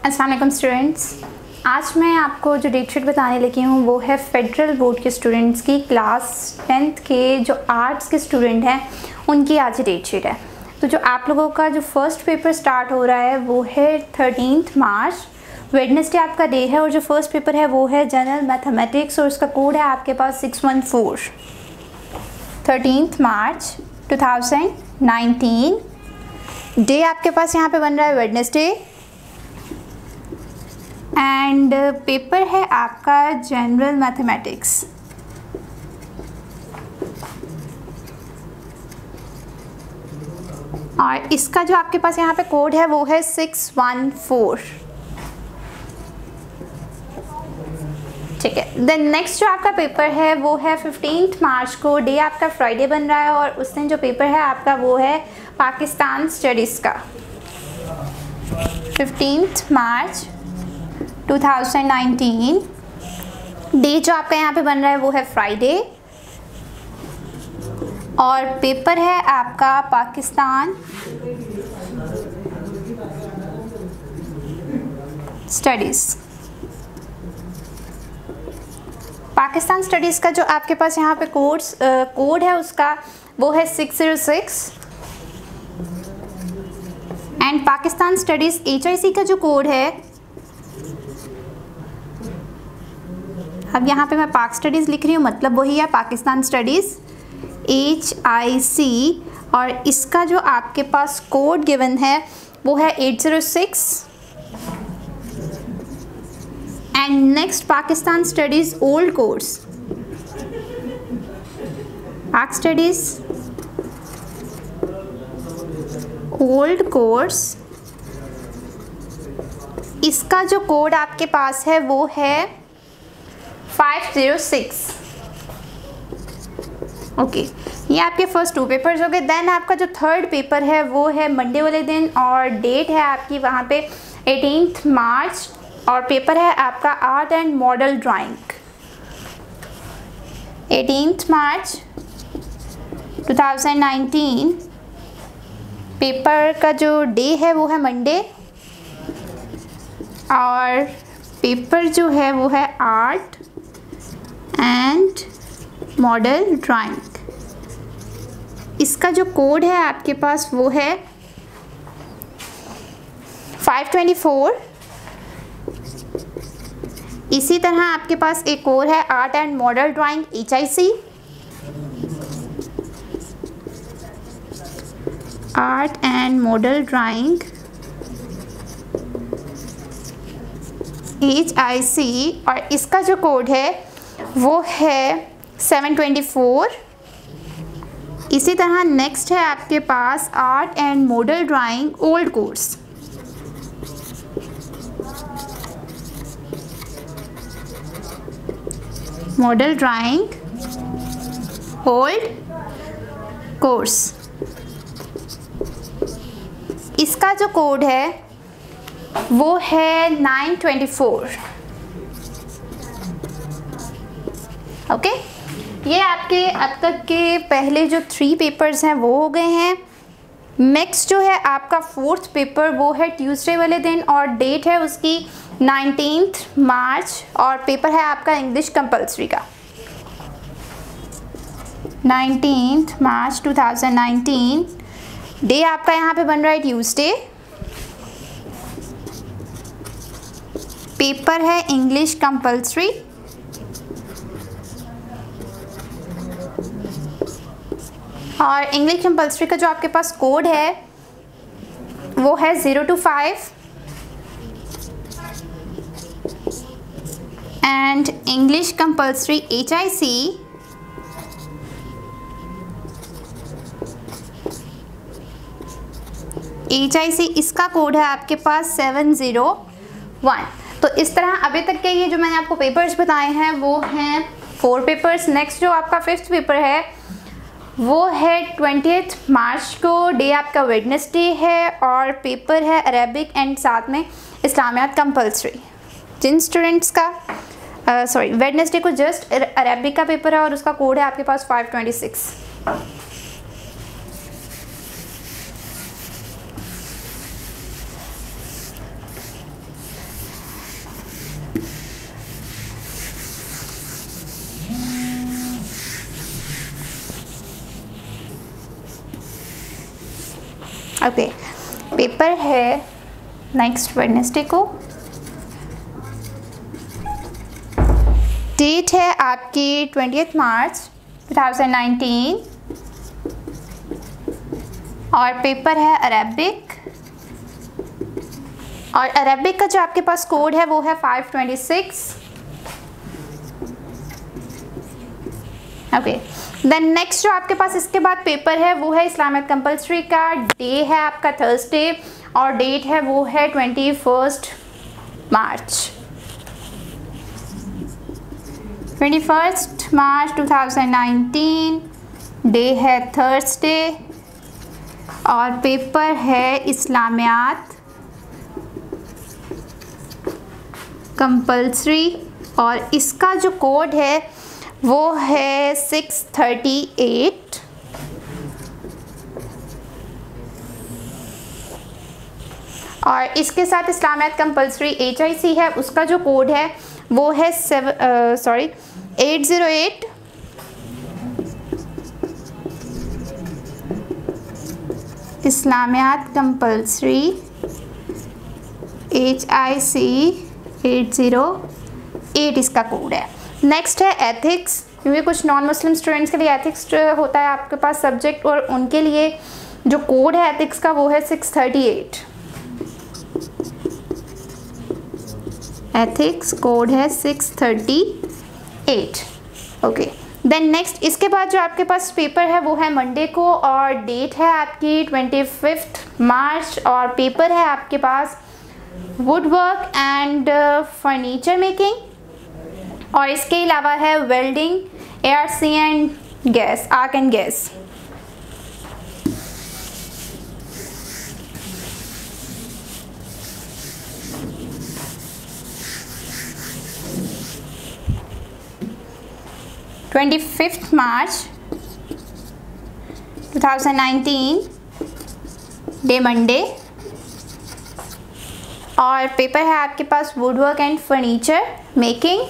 अस्सलाम वालेकुम स्टूडेंट्स। आज मैं आपको जो डेट शीट बताने लगी हूँ वो है फेडरल बोर्ड के स्टूडेंट्स की क्लास 10th के जो आर्ट्स के स्टूडेंट हैं उनकी आज डेट शीट है। तो जो आप लोगों का जो फर्स्ट पेपर स्टार्ट हो रहा है वो है 13 मार्च, वेडनेसडे आपका डे है। और जो फर्स्ट पेपर है वो है जनरल मैथमेटिक्स और उसका कोड है आपके पास 614। 13 मार्च 2019 डे आपके पास यहाँ पे बन रहा है वेडनेसडे एंड पेपर है आपका जनरल मैथमेटिक्स। और इसका जो आपके पास यहाँ पे कोड है वो है 614। ठीक है। देन नेक्स्ट जो आपका पेपर है वो है 15 मार्च को, डे आपका फ्राइडे बन रहा है और उस दिन जो पेपर है आपका वो है पाकिस्तान स्टडीज़ का। 15 मार्च 2019 डे जो आपका यहाँ पे बन रहा है वो है फ्राइडे और पेपर है आपका पाकिस्तान स्टडीज़। पाकिस्तान स्टडीज़ का जो आपके पास यहाँ पे कोड है उसका वो है 606 एंड पाकिस्तान स्टडीज़ HIC का जो कोड है, अब यहाँ पे मैं पाक स्टडीज़ लिख रही हूँ मतलब वही है पाकिस्तान स्टडीज़ HIC और इसका जो आपके पास कोड गिवन है वो है 806 and next Pakistan studies old course, पाक स्टडीज़ ओल्ड कोर्स, इसका जो कोड आपके पास है वो है 506। ओके, ये आपके फर्स्ट 2 पेपर्स हो गए। देन आपका जो थर्ड पेपर है वो है मंडे वाले दिन और डेट है आपकी वहाँ पे 18 मार्च और पेपर है आपका art and model drawing. 18 March 2019 paper का जो डे है वो है मंडे और पेपर जो है वो है आर्ट एंड मॉडल ड्राइंग। इसका जो कोड है आपके पास वो है 524। इसी तरह आपके पास एक और है art and model drawing HIC, art and model drawing HIC और इसका जो कोड है वो है 724। इसी तरह नेक्स्ट है आपके पास art and model drawing old course, model drawing old course. इसका जो कोड है वो है 924। ओके, ये आपके अब तक के पहले जो 3 पेपर्स हैं वो हो गए हैं। नेक्स्ट जो है आपका 4th पेपर वो है ट्यूसडे वाले दिन और डेट है उसकी 19 मार्च और पेपर है आपका इंग्लिश कंपलसरी का। 19 मार्च 2019 डे आपका यहाँ पे बन रहा है ट्यूसडे, पेपर है इंग्लिश कंपलसरी और इंग्लिश कंपलसरी का जो आपके पास कोड है वो है 025 एंड इंग्लिश कंपलसरी HIC इसका कोड है आपके पास 701। तो इस तरह अभी तक के ये जो मैंने आपको पेपर्स बताए हैं वो हैं 4 पेपर्स। नेक्स्ट जो आपका 5th पेपर है वो है 20 मार्च को, डे आपका वेडनेसडे है और पेपर है अरेबिक एंड साथ में इस्लामियात कंपलसरी। जिन स्टूडेंट्स का वेडनेसडे को जस्ट अरेबिक का पेपर है और उसका कोड है आपके पास 526। ओके, पेपर है नेक्स्ट वेडनेसडे को। डेट है आपकी 20 मार्च 2019 और पेपर है अरेबिक। और अरेबिक का जो आपके पास कोड है वो है 526। ओके, देन नेक्स्ट जो आपके पास इसके बाद पेपर है वो है इस्लामिक कंपलसरी का। डे है आपका थर्सडे और डेट है वो है 21 मार्च 2019। डे है थर्सडे और पेपर है इस्लामियात कंपलसरी और इसका जो कोड है वो है 638। और इसके साथ इस्लामियात कंपलसरी HIC है, उसका जो कोड है वो है 808। इस्लामियात कंपलसरी HIC 808 इसका कोड है। नेक्स्ट है एथिक्स, क्योंकि कुछ नॉन मुस्लिम स्टूडेंट्स के लिए एथिक्स होता है आपके पास सब्जेक्ट, और उनके लिए जो कोड है एथिक्स का वो है 638। एथिक्स कोड है 638। ओके, देन नेक्स्ट इसके बाद जो आपके पास पेपर है वो है मंडे को और डेट है आपकी 25 मार्च और पेपर है आपके पास wood work and furniture making और इसके अलावा है welding, ARC and gas, arc and gas. March 2019 day Monday और पेपर है आपके पास wood work and furniture making.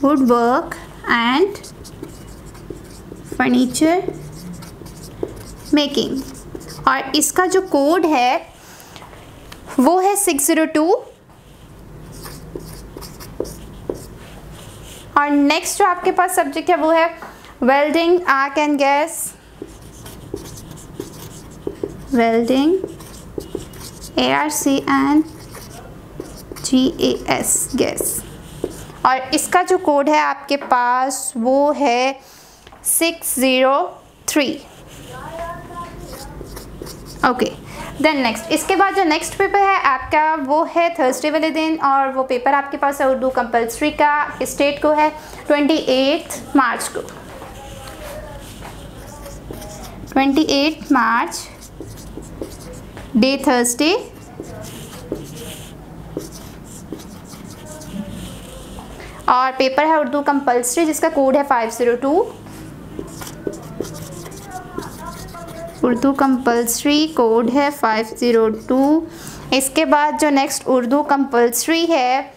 Wood work and furniture making और इसका जो कोड है वो है 602। और नेक्स्ट जो आपके पास सब्जेक्ट है वो है welding, arc and gas, welding, ARC and GAS gas और इसका जो कोड है आपके पास वो है 603। ओके, देन नेक्स्ट इसके बाद जो नेक्स्ट पेपर है आपका वो है थर्सडे वाले दिन और वो पेपर आपके पास है उर्दू कंपलसरी का। स्टेट को है 28 मार्च को, 28 मार्च डे थर्सडे और पेपर है उर्दू कंपलसरी जिसका कोड है 502। उर्दू कंपलसरी कोड है 502। इसके बाद जो नेक्स्ट उर्दू कंपलसरी है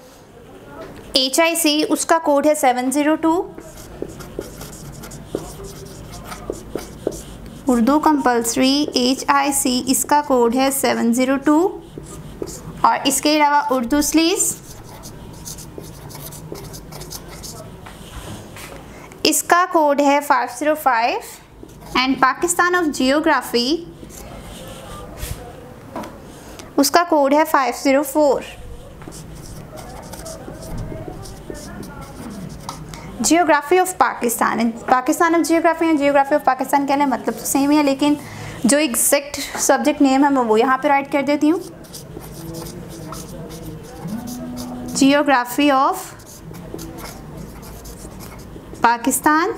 HIC उसका कोड है 702। उर्दू कंपलसरी HIC इसका कोड है 702 और इसके अलावा उर्दू स्लीव्स इसका कोड है 505 एंड पाकिस्तान ऑफ जियोग्राफी उसका कोड है 504। Geography of Pakistan, Pakistan of geography and geography of Pakistan कहने मतलब तो सेम ही है, लेकिन जो एग्जैक्ट सब्जेक्ट नेम है मैं वो यहाँ पे राइट कर देती हूँ। जियोग्राफी ऑफ पाकिस्तान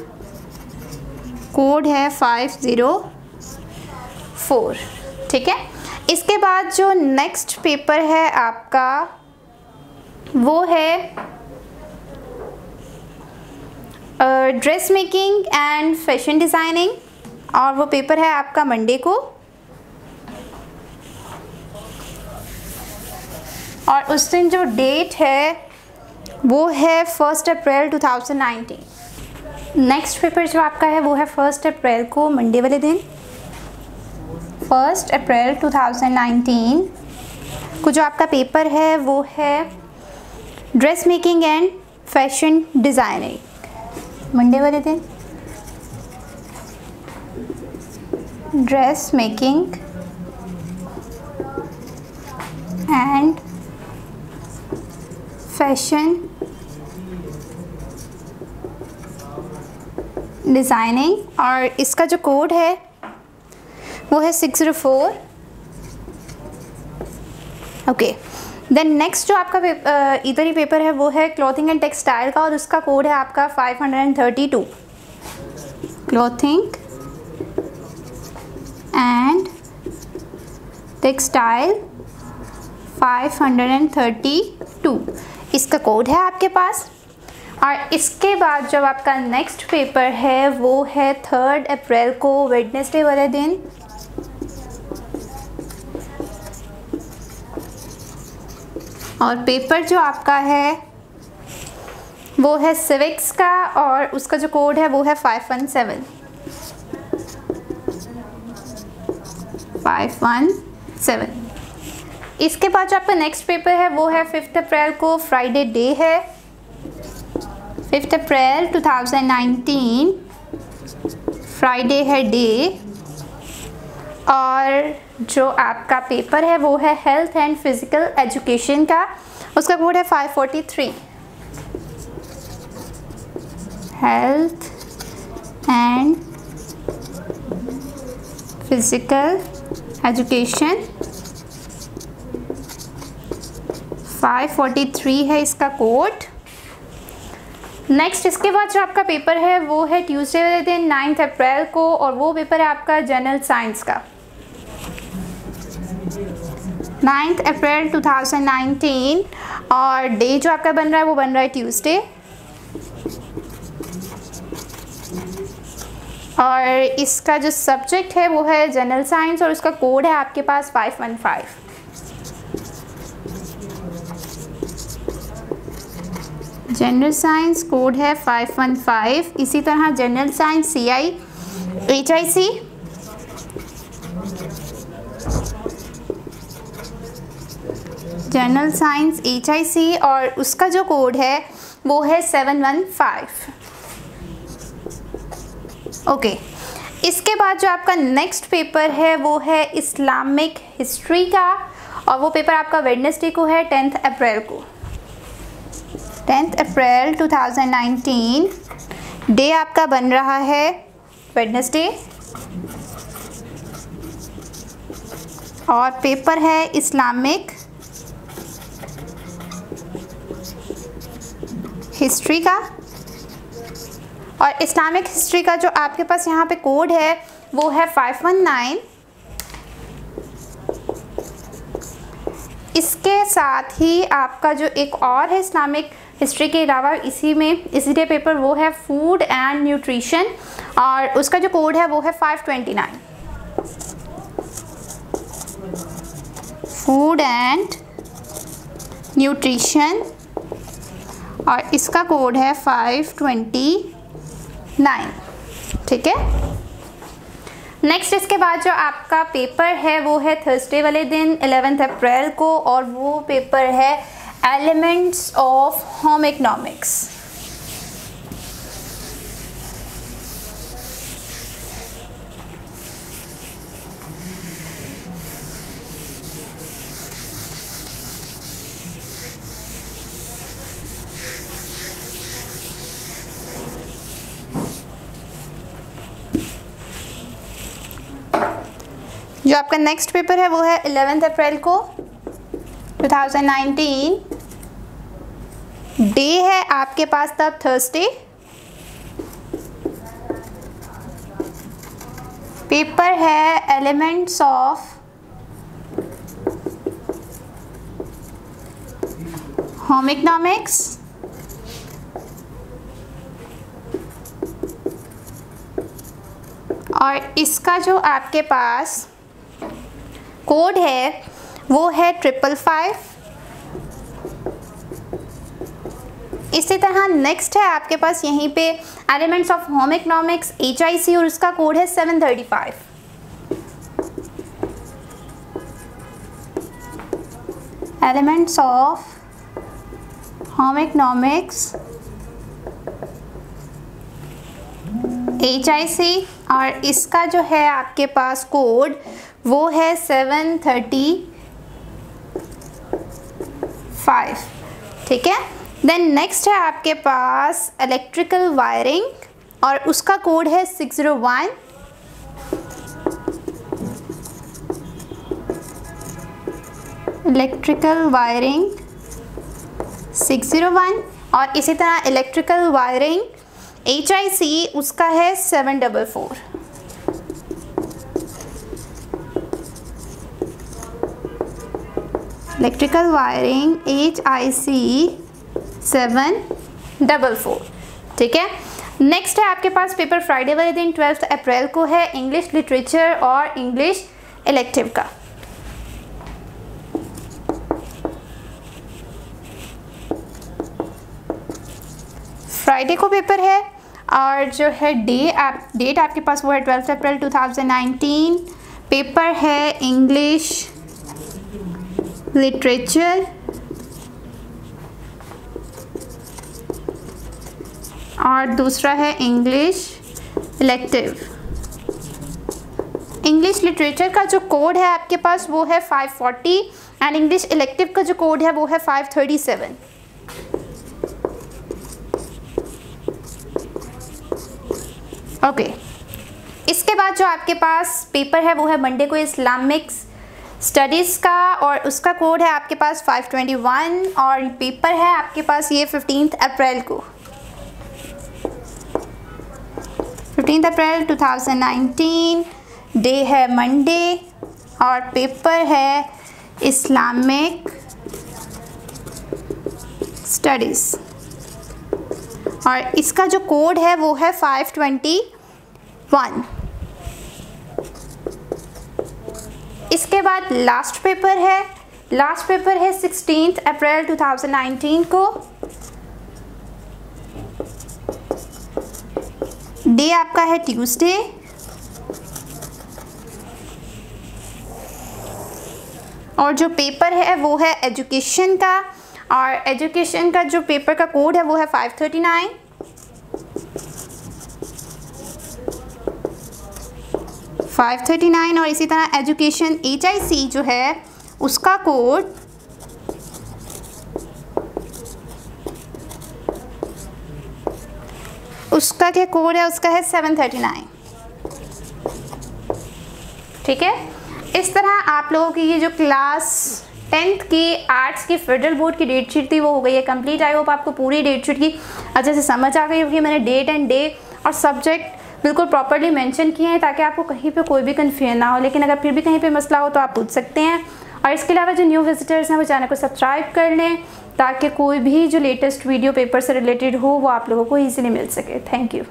कोड है 504। ठीक है, इसके बाद जो नेक्स्ट पेपर है आपका वो है dress making and fashion designing और वो पेपर है आपका मंडे को और उस दिन जो डेट है वो है 1 अप्रैल 2019। नेक्स्ट पेपर जो आपका है वो है 1 अप्रैल को, मंडे वाले दिन, 1 अप्रैल 2019 को जो आपका पेपर है वो है dress making and fashion designing, Monday वाले दिन, dress making and fashion designing, और इसका जो कोड है वो है 604। ओके, देन नेक्स्ट जो आपका इधर ही पेपर है वो है क्लॉथिंग एंड टेक्सटाइल का, और उसका कोड है आपका 532। क्लॉथिंग एंड टेक्सटाइल 532 इसका कोड है आपके पास। और इसके बाद जब आपका नेक्स्ट पेपर है वो है 3 अप्रैल को, वेडनेसडे वाले दिन, और पेपर जो आपका है वो है सिविक्स का, और उसका जो कोड है वो है 517। इसके बाद जो आपका नेक्स्ट पेपर है वो है 5 अप्रैल को, फ्राइडे डे है, 5 अप्रैल 2019 फ्राइडे है डे, और जो आपका पेपर है वो है हेल्थ एंड फिज़िकल एजुकेशन का, उसका कोड है 543। हेल्थ एंड फिज़िकल एजुकेशन 543 है इसका कोड। नेक्स्ट इसके बाद जो आपका पेपर है वो है ट्यूसडे वाले दिन 9 अप्रैल को, और वो पेपर है आपका जनरल साइंस का, 9 अप्रैल 2019, और डे जो आपका बन रहा है वो बन रहा है ट्यूसडे, और इसका जो सब्जेक्ट है वो है जनरल साइंस, और उसका कोड है आपके पास 515। जनरल साइंस कोड है 515। इसी तरह general science CI HIC, general science HIC, और उसका जो कोड है वो है 715। ओके, इसके बाद जो आपका नेक्स्ट पेपर है वो है इस्लामिक हिस्ट्री का, और वो पेपर आपका वेडनेसडे को है 10 अप्रैल को, 10 अप्रैल 2019, डे आपका बन रहा है वेडनेसडे, और पेपर है इस्लामिक हिस्ट्री का, और इस्लामिक हिस्ट्री का जो आपके पास यहाँ पे कोड है वो है 519। इसके साथ ही आपका जो एक और है इस्लामिक हिस्ट्री के अलावा इसी डे पेपर वो है फूड एंड न्यूट्रिशन, और उसका जो कोड है वो है 529। फूड एंड न्यूट्रिशन, और इसका कोड है 529। ठीक है। नेक्स्ट इसके बाद जो आपका पेपर है वो है थर्सडे वाले दिन 11 अप्रैल को, और वो पेपर है एलिमेंट्स ऑफ होम इकोनॉमिक्स। जो आपका नेक्स्ट पेपर है वो है 11 अप्रैल को 2019, डे है आपके पास तब थर्सडे, पेपर है एलिमेंट्स ऑफ होम इकोनॉमिक्स, और इसका जो आपके पास कोड है वो है 555। इसी तरह नेक्स्ट है आपके पास यहीं पे elements of home economics HIC और उसका कोड है 735। Elements of home economics HIC और इसका जो है आपके पास कोड वो है 735। ठीक है। देन नेक्स्ट है आपके पास इलेक्ट्रिकल वायरिंग और उसका कोड है 601। इलेक्ट्रिकल वायरिंग 601 और इसी तरह इलेक्ट्रिकल वायरिंग HIC उसका है 744। Electrical wiring HIC 744। ठीक है। नेक्स्ट है आपके पास पेपर फ्राइडे वाले दिन 12 अप्रैल को है इंग्लिश लिटरेचर और इंग्लिश इलेक्टिव का। फ्राइडे को पेपर है और जो है डेट आपके पास वो है 12 अप्रैल 2019। पेपर है इंग्लिश लिटरेचर और दूसरा है इंग्लिश इलेक्टिव। इंग्लिश लिटरेचर का जो कोड है आपके पास वो है 540 एंड इंग्लिश इलेक्टिव का जो कोड है वो है 537। ओके। इसके बाद जो आपके पास पेपर है वो है मंडे को इस्लामिक स्टडीज़ का और उसका कोड है आपके पास 521 और पेपर है आपके पास ये 15 अप्रैल को, 15 अप्रैल 2019। डे है मंडे और पेपर है इस्लामिक स्टडीज़ और इसका जो कोड है वो है 521। इसके बाद लास्ट पेपर है 16 अप्रैल 2019 को। डे आपका है ट्यूसडे और जो पेपर है वो है एजुकेशन का और एजुकेशन का जो पेपर का कोड है वो है 539। और इसी तरह एजुकेशन HIC जो है उसका कोड उसका क्या कोड है, उसका है 739। ठीक है। इस तरह आप लोगों की ये जो क्लास 10th की आर्ट्स की फेडरल बोर्ड की डेट शीट थी वो हो गई है कंप्लीट। आई होप आपको पूरी डेट शीट की अच्छे से समझ आ गई होगी। मैंने डेट एंड डे और सब्जेक्ट बिल्कुल प्रॉपर्ली मेंशन किए हैं ताकि आपको कहीं पे कोई भी कन्फ्यूजन ना हो, लेकिन अगर फिर भी कहीं पे मसला हो तो आप पूछ सकते हैं। और इसके अलावा जो न्यू विजिटर्स हैं वो चैनल को सब्सक्राइब कर लें ताकि कोई भी जो लेटेस्ट वीडियो पेपर से रिलेटेड हो वो आप लोगों को ईजिली मिल सके। Thank you.